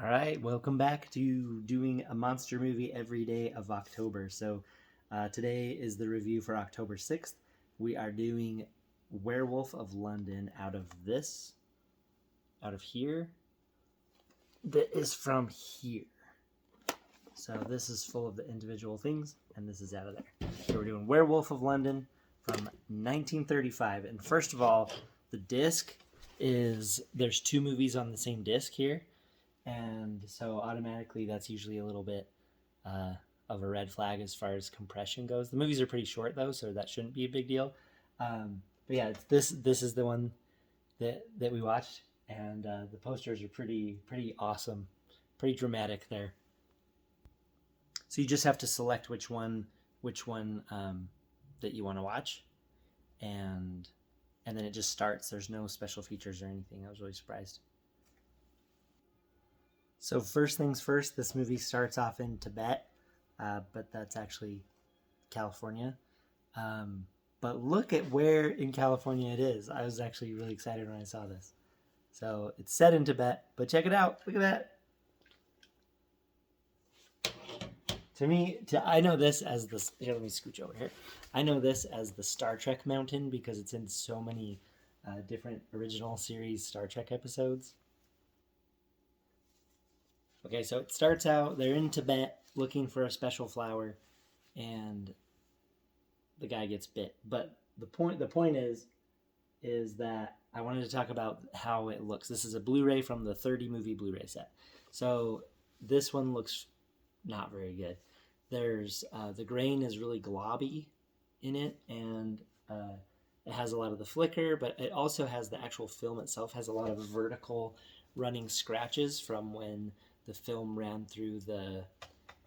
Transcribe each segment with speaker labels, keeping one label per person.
Speaker 1: All right, welcome back to doing a monster movie every day of October. Today is the review for October 6th. We are doing Werewolf of London out of here. That is from here. So this is full of the individual things, and this is out of there. So we're doing Werewolf of London from 1935. And first of all, the disc there's two movies on the same disc here. And so automatically that's usually a little bit of a red flag as far as compression goes. The movies are pretty short though, so that shouldn't be a big deal. But yeah, this is the one that we watched, and the posters are pretty awesome, pretty dramatic there. So you just have to select which one that you want to watch, and then it just starts. There's no special features or anything. I was really surprised. So first things first, this movie starts off in Tibet, but that's actually California. But look at where in California it is. I was actually really excited when I saw this. So it's set in Tibet, but check it out. Look at that. I know this as the... Here, let me scooch over here. I know this as the Star Trek mountain because it's in so many different original series Star Trek episodes. Okay, so it starts out, they're in Tibet looking for a special flower, and the guy gets bit. But the point is that I wanted to talk about how it looks. This is a Blu-ray from the 30 movie Blu-ray set. So this one looks not very good. There's the grain is really globby in it, and it has a lot of the flicker, but it also has the actual film itself has a lot of vertical running scratches from when the film ran through the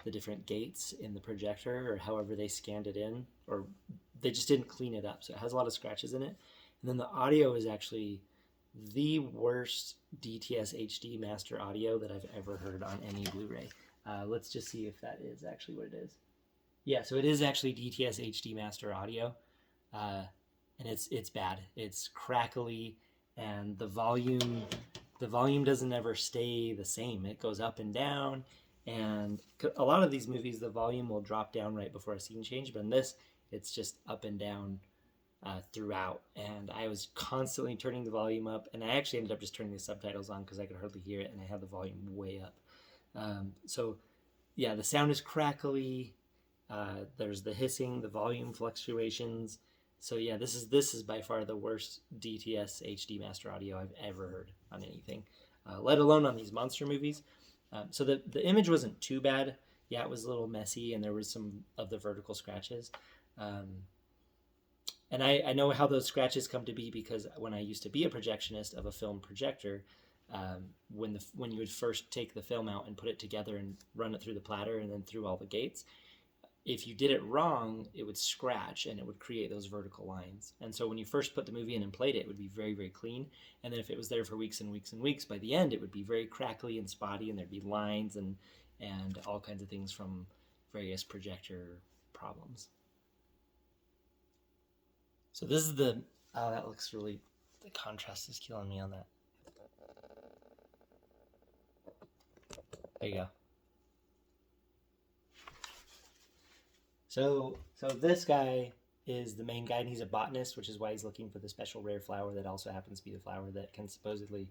Speaker 1: different gates in the projector, or however they scanned it in, or they just didn't clean it up. So it has a lot of scratches in it. And then the audio is actually the worst DTS HD master audio that I've ever heard on any Blu-ray. Let's just see if that is actually what it is. Yeah, so it is actually DTS HD master audio, and it's bad. It's crackly, and the volume doesn't ever stay the same. It goes up and down, and a lot of these movies the volume will drop down right before a scene change, but in this it's just up and down throughout. And I was constantly turning the volume up, and I actually ended up just turning the subtitles on because I could hardly hear it, and I had the volume way up. So yeah, the sound is crackly. There's the hissing, the volume fluctuations. So yeah, this is by far the worst DTS HD master audio I've ever heard on anything, let alone on these monster movies. So the image wasn't too bad. Yeah, it was a little messy, and there was some of the vertical scratches. And I know how those scratches come to be because when I used to be a projectionist of a film projector, when you would first take the film out and put it together and run it through the platter and then through all the gates, if you did it wrong, it would scratch and it would create those vertical lines. And so when you first put the movie in and played it, it would be very, very clean. And then if it was there for weeks and weeks and weeks, by the end, it would be very crackly and spotty, and there'd be lines and all kinds of things from various projector problems. So this is the... Oh, that looks really... The contrast is killing me on that. There you go. So this guy is the main guy, and he's a botanist, which is why he's looking for the special rare flower that also happens to be the flower that can supposedly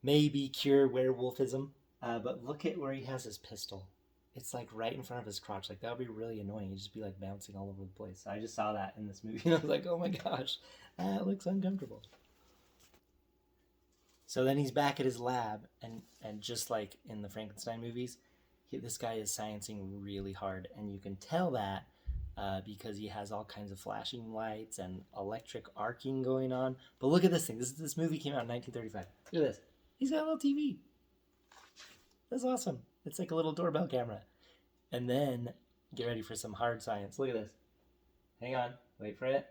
Speaker 1: maybe cure werewolfism. But look at where he has his pistol. It's like right in front of his crotch. Like that would be really annoying. He'd just be like bouncing all over the place. I just saw that in this movie, and I was like, oh my gosh, that looks uncomfortable. So then he's back at his lab, and just like in the Frankenstein movies, this guy is sciencing really hard, and you can tell that because he has all kinds of flashing lights and electric arcing going on. But look at this thing. This movie came out in 1935. Look at this. He's got a little TV. That's awesome. It's like a little doorbell camera. And then, get ready for some hard science. Look at this. Hang on. Wait for it.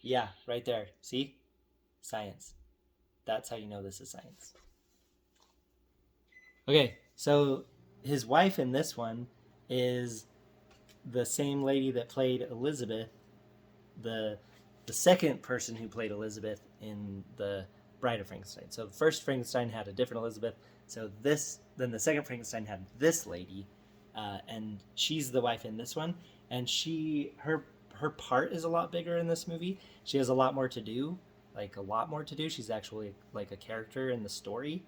Speaker 1: Yeah, right there. See? Science. That's how you know this is science. Okay, so his wife in this one is the same lady that played Elizabeth, the second person who played Elizabeth in the Bride of Frankenstein. So the first Frankenstein had a different Elizabeth. So then the second Frankenstein had this lady, and she's the wife in this one. And her part is a lot bigger in this movie. She has a lot more to do, like a lot more to do. She's actually like a character in the story,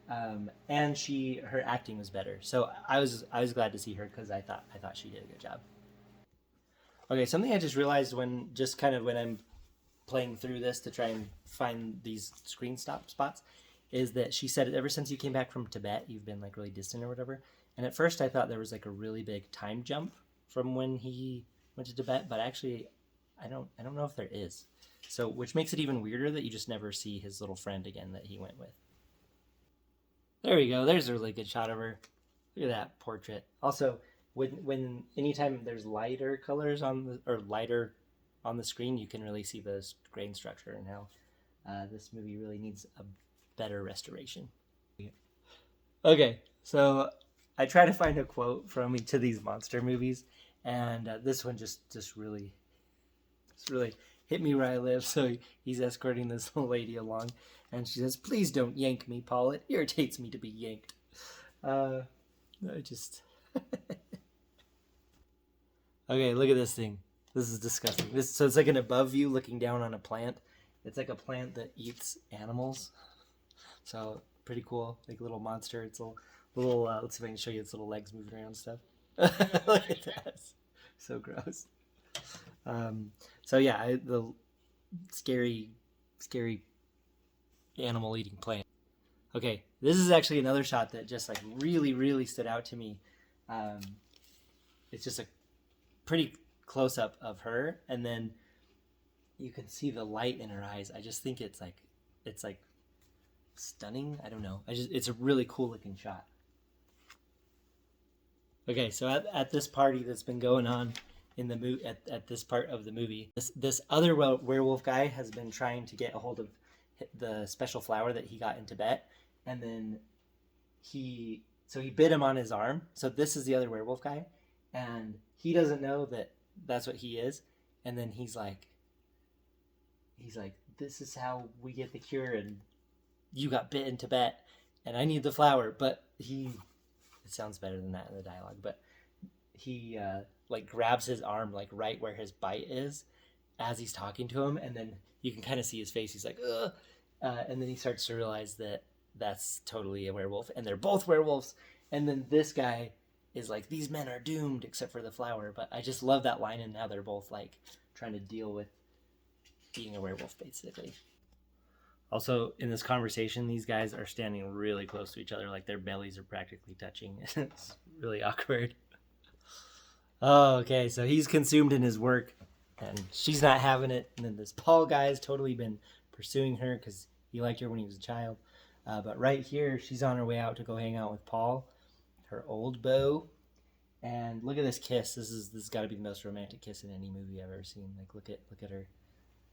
Speaker 1: and her acting was better. So I was glad to see her because I thought she did a good job. Okay, something I just realized when I'm playing through this to try and find these screen stop spots is that she said ever since you came back from Tibet you've been like really distant or whatever. And at first I thought there was like a really big time jump from when he went to Tibet, but actually I don't know if there is. So which makes it even weirder that you just never see his little friend again that he went with. There we go. There's a really good shot of her. Look at that portrait. Also, when anytime there's lighter colors lighter on the screen, you can really see the grain structure and how this movie really needs a better restoration. Okay, so I try to find a quote from each of these monster movies, and this one just really hit me where I live. So he's escorting this little lady along, and she says, "Please don't yank me, Paul. It irritates me to be yanked." I just okay. Look at this thing. This is disgusting. So it's like an above view looking down on a plant. It's like a plant that eats animals. So pretty cool, like a little monster. It's a little. Let's see if I can show you its little legs moving around and stuff. Look at that. So gross. So yeah, the scary animal eating plant. Okay, this is actually another shot that just like really stood out to me. It's just a pretty close up of her, and then you can see the light in her eyes. I just think it's like stunning. I don't know. It's a really cool looking shot. Okay, so at this party that's been going on in the at this part of the movie, this other werewolf guy has been trying to get a hold of the special flower that he got in Tibet, and then he bit him on his arm. So this is the other werewolf guy, and he doesn't know that that's what he is. And then he's like, "This is how we get the cure, and you got bit in Tibet, and I need the flower." But it sounds better than that in the dialogue. But he like grabs his arm like right where his bite is as he's talking to him, and then you can kind of see his face. He's like, "Ugh," and then he starts to realize that that's totally a werewolf, and they're both werewolves. And then this guy is like, "These men are doomed except for the flower." But I just love that line, and now they're both like trying to deal with being a werewolf, basically. Also, in this conversation, these guys are standing really close to each other, like their bellies are practically touching. It's really awkward. Oh, okay, so he's consumed in his work, and she's not having it. And then this Paul guy's totally been pursuing her because he liked her when he was a child. But right here, she's on her way out to go hang out with Paul, her old beau. And look at this kiss. This has got to be the most romantic kiss in any movie I've ever seen. Like, look at her.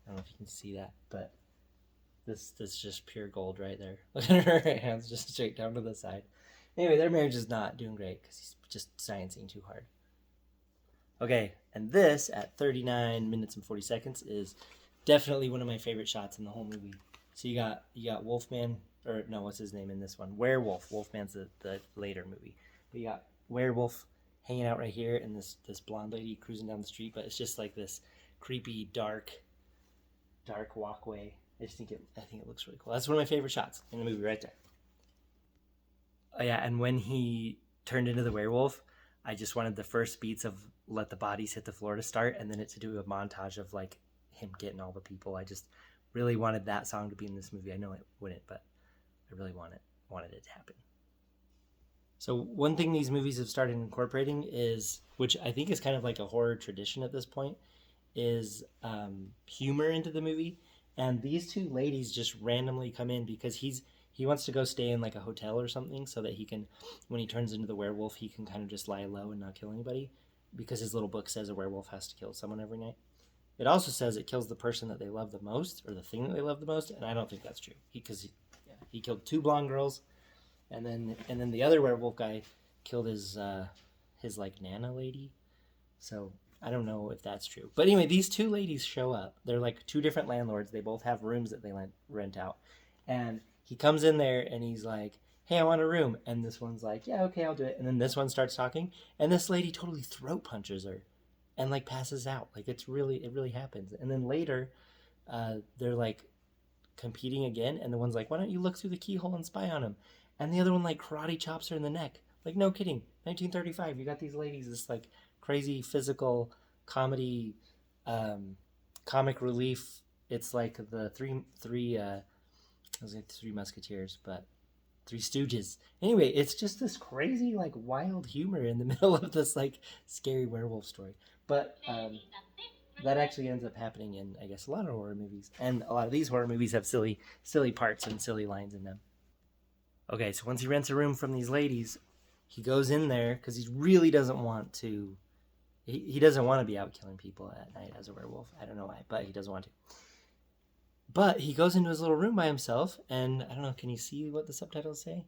Speaker 1: I don't know if you can see that, but this just pure gold right there. Look at her hands just straight down to the side. Anyway, their marriage is not doing great because he's just sciencing too hard. Okay, and this at 39 minutes and 40 seconds is definitely one of my favorite shots in the whole movie. So you got Wolfman, or no, what's his name in this one? Werewolf. Wolfman's the later movie. But you got Werewolf hanging out right here, and this blonde lady cruising down the street. But it's just like this creepy, dark walkway. I think it looks really cool. That's one of my favorite shots in the movie right there. Oh yeah, and when he turned into the werewolf, I just wanted the first beats of "Let the Bodies Hit the Floor" to start, and then it to do a montage of like him getting all the people. I just really wanted that song to be in this movie. I know it wouldn't, but I really wanted it to happen. So one thing these movies have started incorporating is, which I think is kind of like a horror tradition at this point, is humor into the movie. And these two ladies just randomly come in because he wants to go stay in like a hotel or something so that he can, when he turns into the werewolf, he can kind of just lie low and not kill anybody, because his little book says a werewolf has to kill someone every night. It also says it kills the person that they love the most, or the thing that they love the most, and I don't think that's true. He killed 2 blonde girls, and then the other werewolf guy killed his like Nana lady. So I don't know if that's true. But anyway, these two ladies show up. They're like 2 different landlords. They both have rooms that they rent out. And he comes in there and he's like, hey, I want a room. And this one's like, yeah, okay, I'll do it. And then this one starts talking, and this lady totally throat punches her and like passes out. Like it really happens. And then later, they're like competing again, and the one's like, why don't you look through the keyhole and spy on him? And the other one like karate chops her in the neck. Like no kidding, 1935. You got these ladies, this like crazy physical comedy, um, comic relief. It's like the three. I was like Three Musketeers, but Three Stooges. Anyway, it's just this crazy, like, wild humor in the middle of this, like, scary werewolf story. But that actually ends up happening in, I guess, a lot of horror movies. And a lot of these horror movies have silly parts and silly lines in them. Okay, so once he rents a room from these ladies, he goes in there because he really doesn't want to. He doesn't want to be out killing people at night as a werewolf. I don't know why, but he doesn't want to. But he goes into his little room by himself, and I don't know. Can you see what the subtitles say?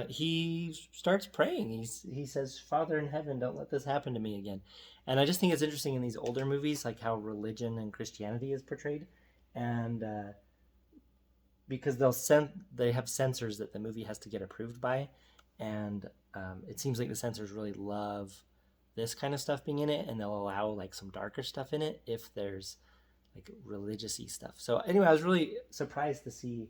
Speaker 1: He starts praying. He says, "Father in heaven, don't let this happen to me again." And I just think it's interesting in these older movies, like how religion and Christianity is portrayed, and because they have censors that the movie has to get approved by, and it seems like the censors really love this kind of stuff being in it, and they'll allow like some darker stuff in it if there's like religious-y stuff. So anyway, I was really surprised to see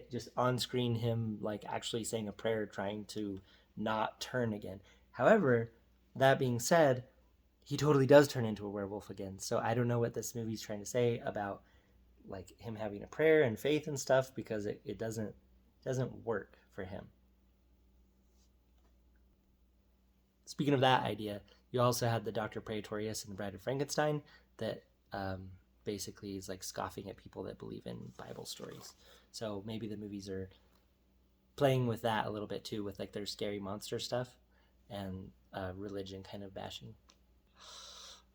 Speaker 1: just on screen him like actually saying a prayer, trying to not turn again. However, that being said, he totally does turn into a werewolf again. So I don't know what this movie's trying to say about like him having a prayer and faith and stuff, because it doesn't work for him. Speaking of that idea, you also had the Dr. Praetorius and the Bride of Frankenstein that basically is like scoffing at people that believe in Bible stories. So maybe the movies are playing with that a little bit too, with like their scary monster stuff and religion kind of bashing.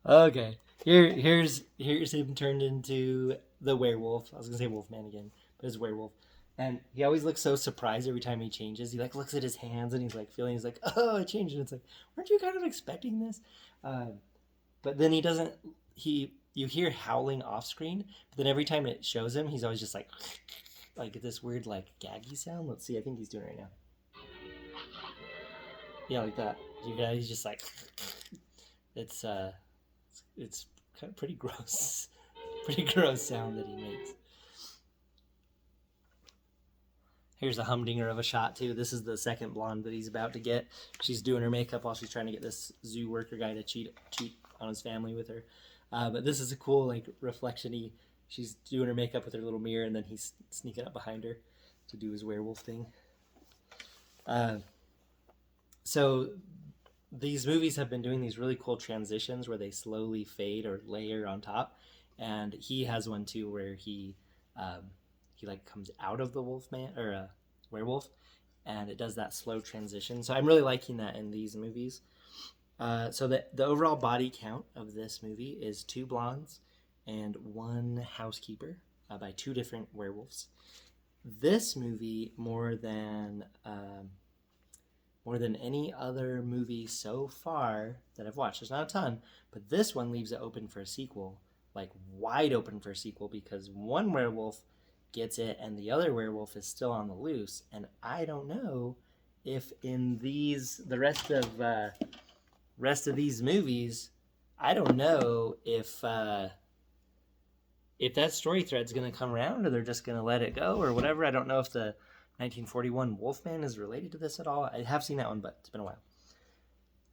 Speaker 1: Okay, here's him turned into the werewolf. I was gonna say Wolfman again, but it's werewolf. And he always looks so surprised every time he changes. He like looks at his hands and he's like feeling. He's like, "Oh, it changed." And it's like, weren't you kind of expecting this? But then he doesn't. You hear howling off screen, but then every time it shows him, he's always just like this weird like gaggy sound. Let's see. I think he's doing it right now. Yeah, like that. You guys, he's just like it's it's kind of pretty gross, pretty gross sound that he makes. Here's a humdinger of a shot too. This is the second blonde that he's about to get. She's doing her makeup while she's trying to get this zoo worker guy to cheat on his family with her. But this is a cool like reflection-y. She's doing her makeup with her little mirror, and then he's sneaking up behind her to do his werewolf thing. So these movies have been doing these really cool transitions where they slowly fade or layer on top, and he has one too where he like comes out of the wolfman or werewolf, and it does that slow transition. So I'm really liking that in these movies. So the overall body count of this movie is 2 blondes and 1 housekeeper by 2 different werewolves. This movie, more than any other movie so far that I've watched, there's not a ton, but this one leaves it open for a sequel, like wide open for a sequel, because one werewolf gets it and the other werewolf is still on the loose, and I don't know if in the rest of these movies, I don't know if that story thread's going to come around, or they're just going to let it go or whatever. I don't know if the 1941 Wolfman is related to this at all. I have seen that one, but it's been a while.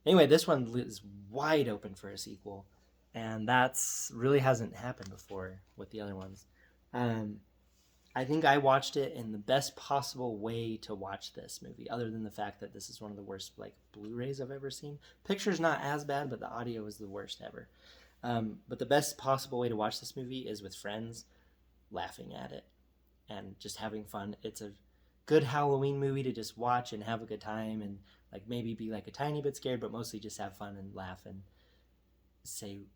Speaker 1: Anyway, this one is wide open for a sequel, and that's really hasn't happened before with the other ones. I think I watched it in the best possible way to watch this movie, other than the fact that this is one of the worst like Blu-rays I've ever seen. Picture's not as bad, but the audio is the worst ever. But the best possible way to watch this movie is with friends, laughing at it, and just having fun. It's a good Halloween movie to just watch and have a good time, and like maybe be like a tiny bit scared, but mostly just have fun and laugh and say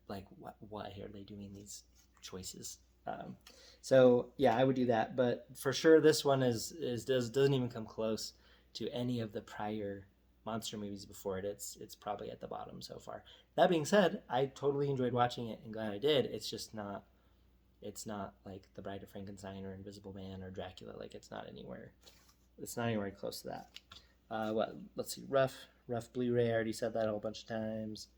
Speaker 1: like why are they doing these choices. So yeah, I would do that, but for sure this one doesn't even come close to any of the prior monster movies before it. It's probably at the bottom so far. That being said, I totally enjoyed watching it and glad I did. It's just not It's not like The Bride of Frankenstein or Invisible Man or Dracula. Like it's not anywhere. It's not anywhere close to that. What? Let's see. Rough Blu-ray. I already said that a whole bunch of times.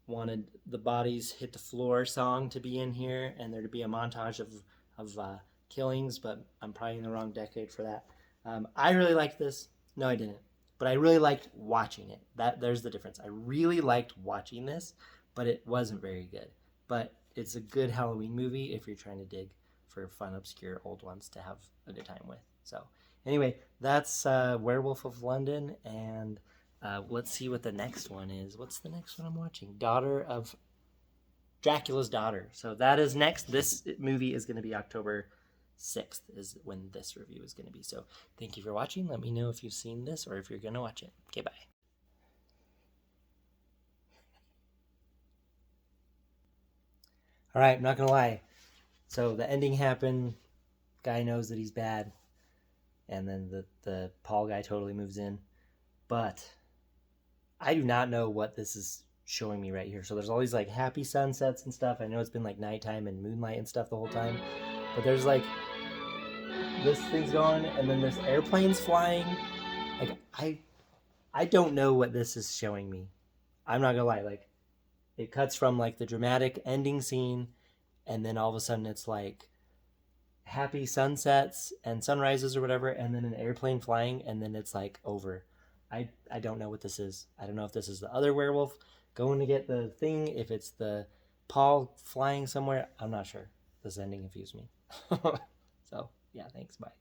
Speaker 1: Wanted the Bodies Hit the Floor song to be in here, and there to be a montage of killings, but I'm probably in the wrong decade for that. I really liked this. No, I didn't. But I really liked watching it. There's the difference. I really liked watching this, but it wasn't very good. But it's a good Halloween movie if you're trying to dig for fun, obscure old ones to have a good time with. So anyway, that's Werewolf of London, and let's see what the next one is. What's the next one I'm watching? Dracula's Daughter. So that is next. This movie is going to be October 6th is when this review is going to be. So thank you for watching. Let me know if you've seen this or if you're going to watch it. Okay, bye. All right, I'm not going to lie. So the ending happened. Guy knows that he's bad. And then the Paul guy totally moves in. But I do not know what this is showing me right here. So there's all these like happy sunsets and stuff. I know it's been like nighttime and moonlight and stuff the whole time. But there's like this thing's going and then there's airplanes flying. Like I don't know what this is showing me. I'm not gonna lie, like it cuts from like the dramatic ending scene and then all of a sudden it's like happy sunsets and sunrises or whatever, and then an airplane flying, and then it's like over. I don't know what this is. I don't know if this is the other werewolf going to get the thing, if it's the Paul flying somewhere. I'm not sure. This ending confused me. So yeah, thanks. Bye.